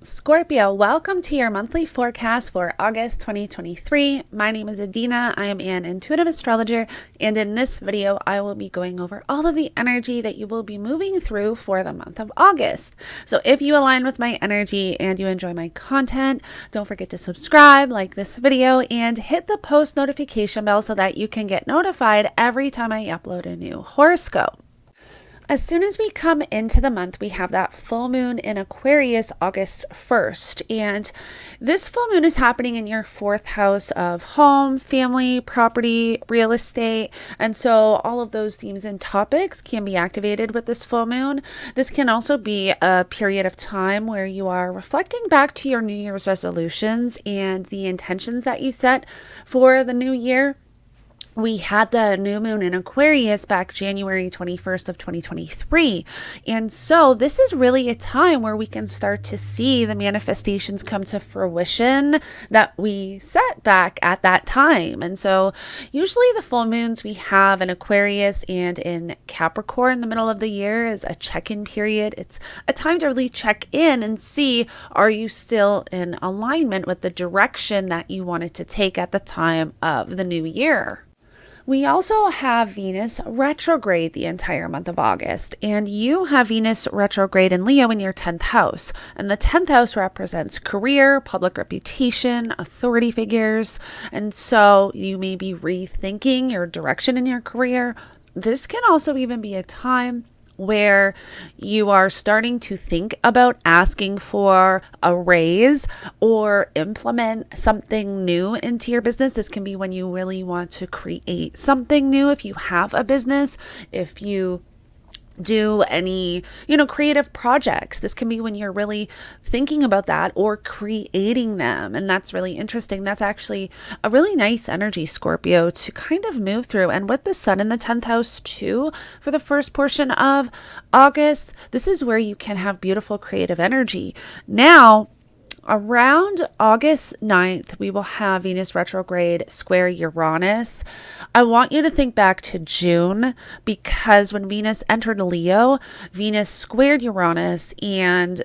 Scorpio, welcome to your monthly forecast for August 2023. My name is Adina. I am an intuitive astrologer, and in this video, I will be going over all of the energy that you will be moving through for the month of August. So if you align with my energy and you enjoy my content, don't forget to subscribe, like this video, and hit the post notification bell so that you can get notified every time I upload a new horoscope. As soon as we come into the month, we have that full moon in Aquarius, August 1st. And this full moon is happening in your fourth house of home, family, property, real estate. And so all of those themes and topics can be activated with this full moon. This can also be a period of time where you are reflecting back to your New Year's resolutions and the intentions that you set for the new year. We had the new moon in Aquarius back January 21st of 2023. And so this is really a time where we can start to see the manifestations come to fruition that we set back at that time. And so usually the full moons we have in Aquarius and in Capricorn in the middle of the year is a check-in period. It's a time to really check in and see, are you still in alignment with the direction that you wanted to take at the time of the new year? We also have Venus retrograde the entire month of August, and you have Venus retrograde in Leo in your 10th house. And the 10th house represents career, public reputation, authority figures. And so you may be rethinking your direction in your career. This can also even be a time where you are starting to think about asking for a raise or implement something new into your business. This can be when you really want to create something new. If you have a business, if you do any, creative projects, this can be when you're really thinking about that or creating them. And that's really interesting. That's actually a really nice energy, Scorpio, to kind of move through. And with the sun in the 10th house too, for the first portion of August, this is where you can have beautiful creative energy. Now, around August 9th, we will have Venus retrograde square Uranus. I want you to think back to June, because when Venus entered Leo, Venus squared Uranus, and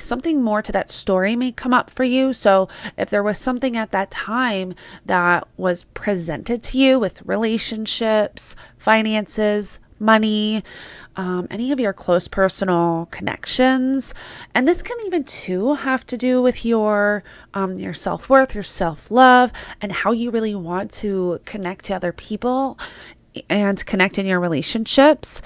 something more to that story may come up for you. So if there was something at that time that was presented to you with relationships, finances, money, any of your close personal connections. And this can even too have to do with your self-worth, your self-love, and how you really want to connect to other people and connect in your relationships.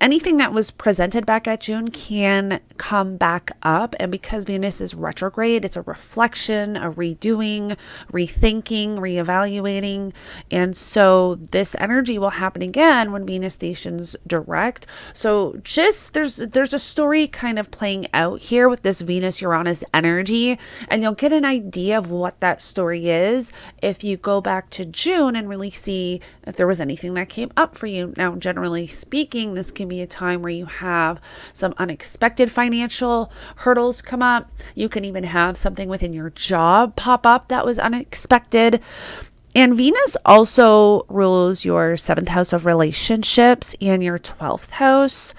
Anything that was presented back at June can come back up. And because Venus is retrograde, it's a reflection, a redoing, rethinking, reevaluating. And so this energy will happen again when Venus stations direct. So there's a story kind of playing out here with this Venus-Uranus energy. And you'll get an idea of what that story is if you go back to June and really see if there was anything that came up for you. Now, generally speaking, this can be a time where you have some unexpected financial hurdles come up. You can even have something within your job pop up that was unexpected. And Venus also rules your 7th house of relationships and your 12th house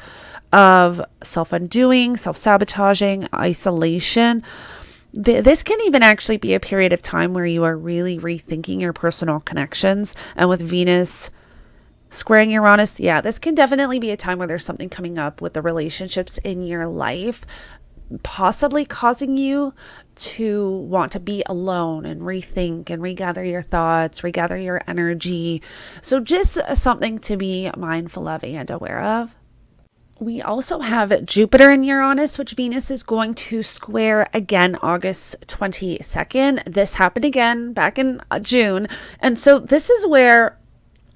of self-undoing, self-sabotaging, isolation. This can even actually be a period of time where you are really rethinking your personal connections. And with Venus squaring Uranus, this can definitely be a time where there's something coming up with the relationships in your life, possibly causing you to want to be alone and rethink and regather your thoughts, regather your energy. So just something to be mindful of and aware of. We also have Jupiter and Uranus, which Venus is going to square again August 22nd. This happened again back in June. And so this is where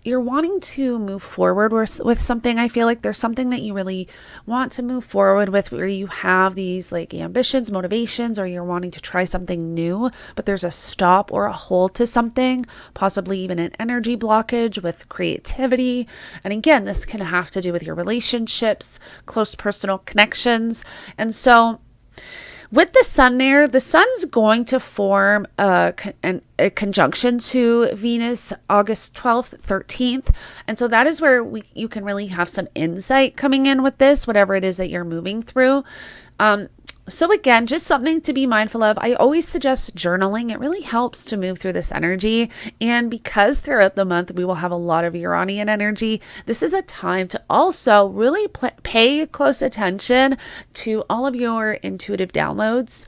you're wanting to move forward with something. I feel like there's something that you really want to move forward with, where you have these like ambitions, motivations, or you're wanting to try something new, but there's a stop or a hold to something, possibly even an energy blockage with creativity. And again, this can have to do with your relationships, close personal connections. And so with the sun there, the sun's going to form a conjunction to Venus August 12th, 13th. And so that is where you can really have some insight coming in with this, whatever it is that you're moving through. So again, just something to be mindful of. I always suggest journaling. It really helps to move through this energy. And because throughout the month we will have a lot of Uranian energy, this is a time to also really pay close attention to all of your intuitive downloads.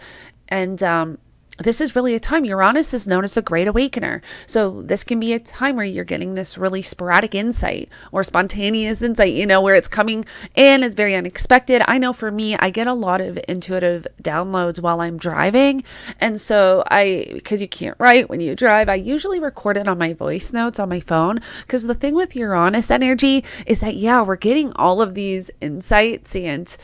And this is really a time. Uranus is known as the Great Awakener. So this can be a time where you're getting this really sporadic insight or spontaneous insight, where it's coming in, it's very unexpected. I know for me, I get a lot of intuitive downloads while I'm driving. And so because you can't write when you drive, I usually record it on my voice notes on my phone. Because the thing with Uranus energy is that, we're getting all of these insights and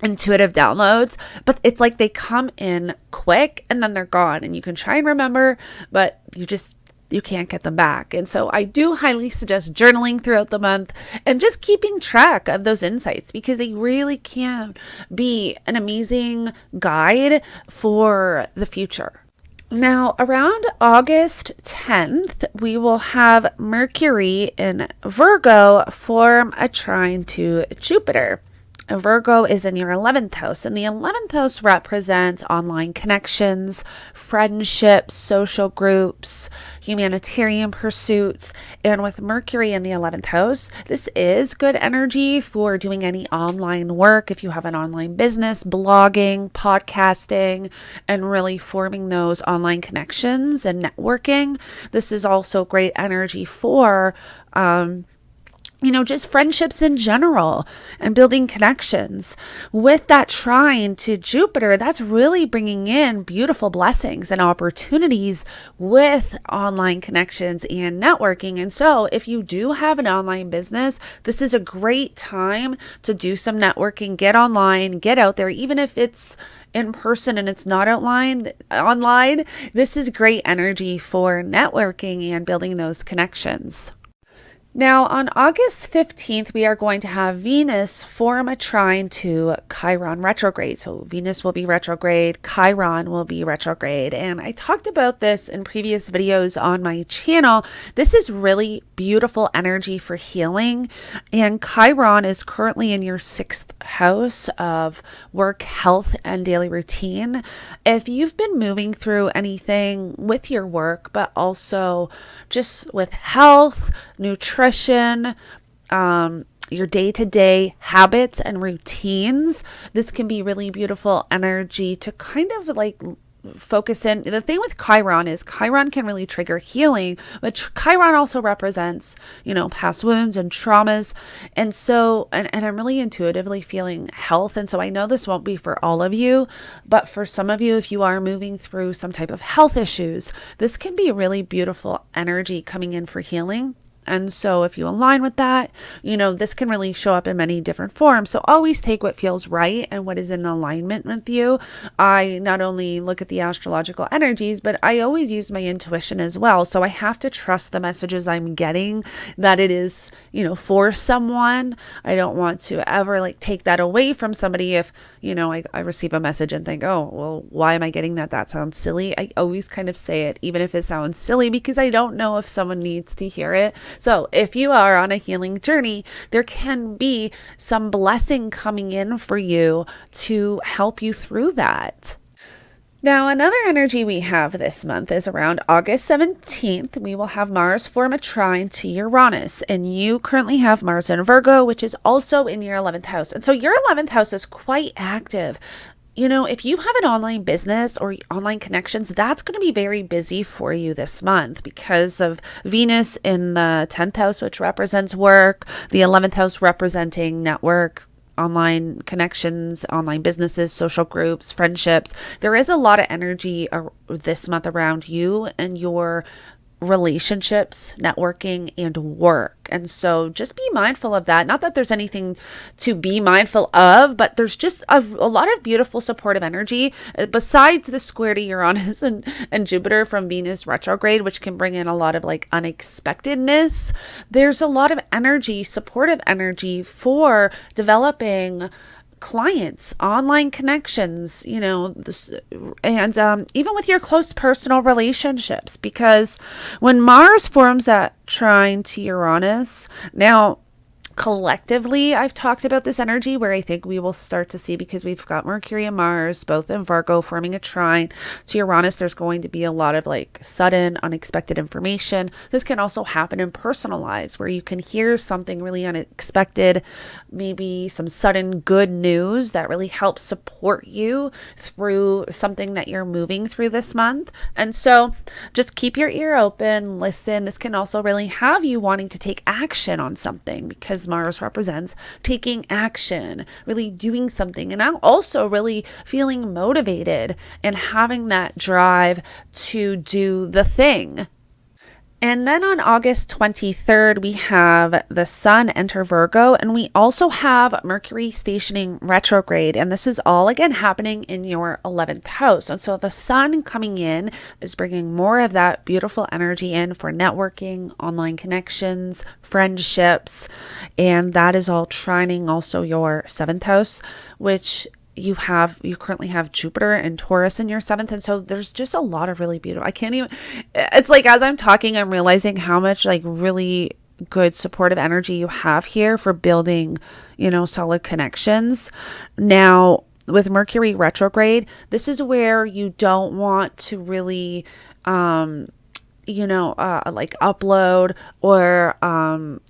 intuitive downloads, but it's like they come in quick and then they're gone, and you can try and remember, but you can't get them back. And so I do highly suggest journaling throughout the month and just keeping track of those insights, because they really can be an amazing guide for the future. Now, around August 10th, we will have Mercury in Virgo form a trine to Jupiter. Virgo is in your 11th house, and the 11th house represents online connections, friendships, social groups, humanitarian pursuits. And with Mercury in the 11th house, this is good energy for doing any online work. If you have an online business, blogging, podcasting, and really forming those online connections and networking, this is also great energy for just friendships in general and building connections. With that trine to Jupiter, that's really bringing in beautiful blessings and opportunities with online connections and networking. And so if you do have an online business, this is a great time to do some networking, get online, get out there, even if it's in person and it's not online. This is great energy for networking and building those connections. Now, on August 15th, we are going to have Venus form a trine to Chiron retrograde. So Venus will be retrograde, Chiron will be retrograde. And I talked about this in previous videos on my channel. This is really beautiful energy for healing. And Chiron is currently in your 6th house of work, health, and daily routine. If you've been moving through anything with your work, but also just with health, nutrition, your day-to-day habits and routines, this can be really beautiful energy to kind of like focus in. The thing with Chiron is Chiron can really trigger healing, but Chiron also represents, past wounds and traumas. And so, and I'm really intuitively feeling health. And so I know this won't be for all of you, but for some of you, if you are moving through some type of health issues, this can be really beautiful energy coming in for healing. And so if you align with that, this can really show up in many different forms. So always take what feels right and what is in alignment with you. I not only look at the astrological energies, but I always use my intuition as well. So I have to trust the messages I'm getting, that it is, for someone. I don't want to ever take that away from somebody. If, I receive a message and think, oh, well, why am I getting that? That sounds silly. I always kind of say it, even if it sounds silly, because I don't know if someone needs to hear it. So if you are on a healing journey, there can be some blessing coming in for you to help you through that. Now, another energy we have this month is around August 17th. We will have Mars form a trine to Uranus, and you currently have Mars in Virgo, which is also in your 11th house. And so your 11th house is quite active. If you have an online business or online connections, that's going to be very busy for you this month because of Venus in the 10th house, which represents work, the 11th house representing network, online connections, online businesses, social groups, friendships. There is a lot of energy this month around you and your relationships, networking, and work. And so just be mindful of that. Not that there's anything to be mindful of, but there's just a lot of beautiful supportive energy besides the square to Uranus and Jupiter from Venus retrograde, which can bring in a lot of unexpectedness. There's a lot of energy, supportive energy for developing clients, online connections, and even with your close personal relationships, because when Mars forms that trine to Uranus, now Collectively, I've talked about this energy where I think we will start to see, because we've got Mercury and Mars both in Virgo forming a trine to Uranus, there's going to be a lot of like sudden, unexpected information. This can also happen in personal lives where you can hear something really unexpected, maybe some sudden good news that really helps support you through something that you're moving through this month. And so just keep your ear open, listen. This can also really have you wanting to take action on something, because Mars represents taking action, really doing something. And I'm also really feeling motivated and having that drive to do the thing. And then on August 23rd, we have the Sun enter Virgo, and we also have Mercury stationing retrograde. And this is all again happening in your 11th house. And so the Sun coming in is bringing more of that beautiful energy in for networking, online connections, friendships. And that is all trining also your 7th house, which you currently have Jupiter and Taurus in your 7th. And so there's just a lot of really beautiful, it's like as I'm talking, I'm realizing how much like really good supportive energy you have here for building, solid connections. Now, with Mercury retrograde, this is where you don't want to really, like upload or,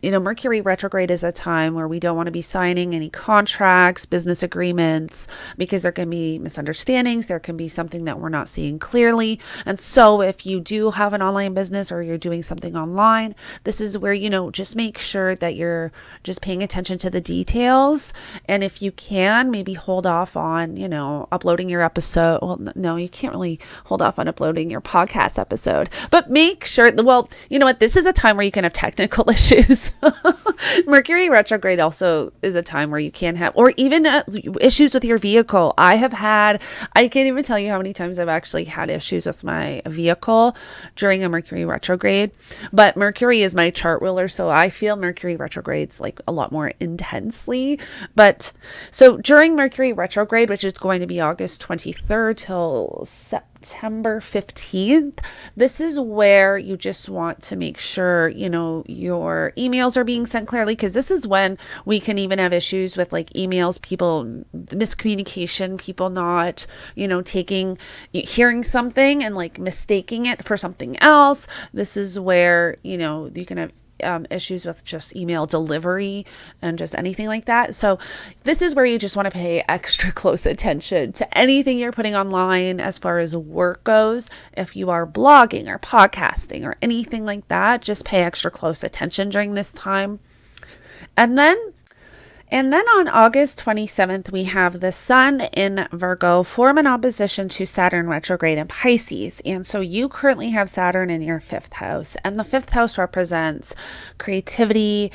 Mercury retrograde is a time where we don't want to be signing any contracts, business agreements, because there can be misunderstandings. There can be something that we're not seeing clearly. And so if you do have an online business or you're doing something online, this is where, just make sure that you're just paying attention to the details. And if you can, maybe hold off on, uploading your episode. Well, no, you can't really hold off on uploading your podcast episode, but make sure, this is a time where you can have technical issues. Mercury retrograde also is a time where you can have, or even issues with your vehicle. I can't even tell you how many times I've actually had issues with my vehicle during a Mercury retrograde, but Mercury is my chart ruler. So I feel Mercury retrogrades like a lot more intensely. But so during Mercury retrograde, which is going to be August 23rd till September 15th, this is where you just want to make sure, your emails are being sent clearly, because this is when we can even have issues with like emails, people, miscommunication, people not, hearing something and like mistaking it for something else. This is where, you can have issues with just email delivery and just anything like that. So this is where you just want to pay extra close attention to anything you're putting online as far as work goes. If you are blogging or podcasting or anything like that, just pay extra close attention during this time. And then on August 27th, we have the Sun in Virgo form an opposition to Saturn retrograde in Pisces. And so you currently have Saturn in your 5th house. And the 5th house represents creativity,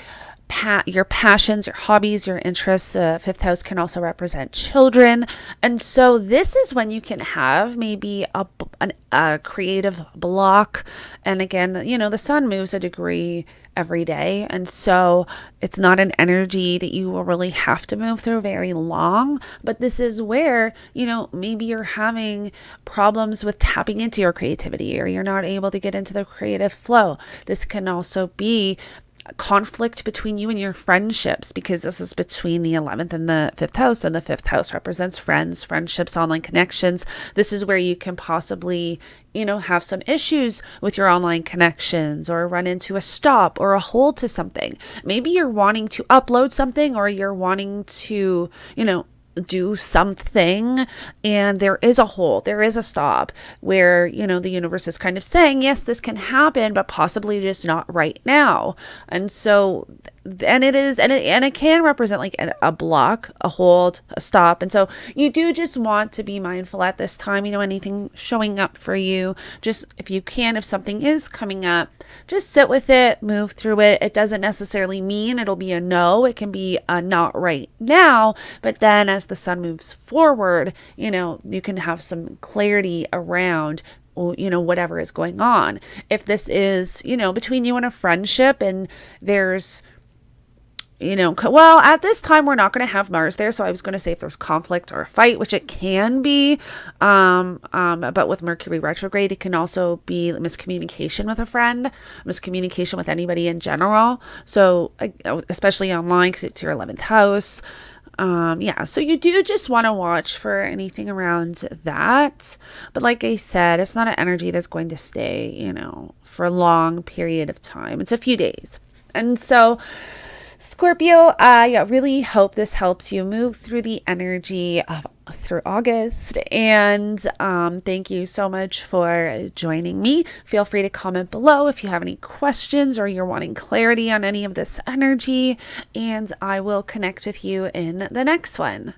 your passions, your hobbies, your interests. 5th house can also represent children. And so this is when you can have maybe a creative block. And again, the Sun moves a degree every day. And so it's not an energy that you will really have to move through very long. But this is where, maybe you're having problems with tapping into your creativity, or you're not able to get into the creative flow. This can also be conflict between you and your friendships, because this is between the 11th and the 5th house, and the 5th house represents friends, friendships, online connections. This is where you can possibly, have some issues with your online connections, or run into a stop or a hold to something. Maybe you're wanting to upload something, or you're wanting to, do something, and there is a hold, there is a stop where, the universe is kind of saying, yes, this can happen, but possibly just not right now. And so, and it can represent like a block, a hold, a stop. And so you do just want to be mindful at this time, anything showing up for you, just if you can, if something is coming up, just sit with it, move through it. It doesn't necessarily mean it'll be a no. It can be a not right now, but then as the Sun moves forward, you can have some clarity around whatever is going on. If this is, between you and a friendship, and there's Well, at this time we're not going to have Mars there, so I was going to say if there's conflict or a fight, which it can be, but with Mercury retrograde, it can also be miscommunication with a friend, miscommunication with anybody in general. So especially online, because it's your 11th house. Yeah, so you do just want to watch for anything around that. But like I said, it's not an energy that's going to stay, for a long period of time. It's a few days. And so, Scorpio, I really hope this helps you move through the energy of through August. And thank you so much for joining me. Feel free to comment below if you have any questions or you're wanting clarity on any of this energy. And I will connect with you in the next one.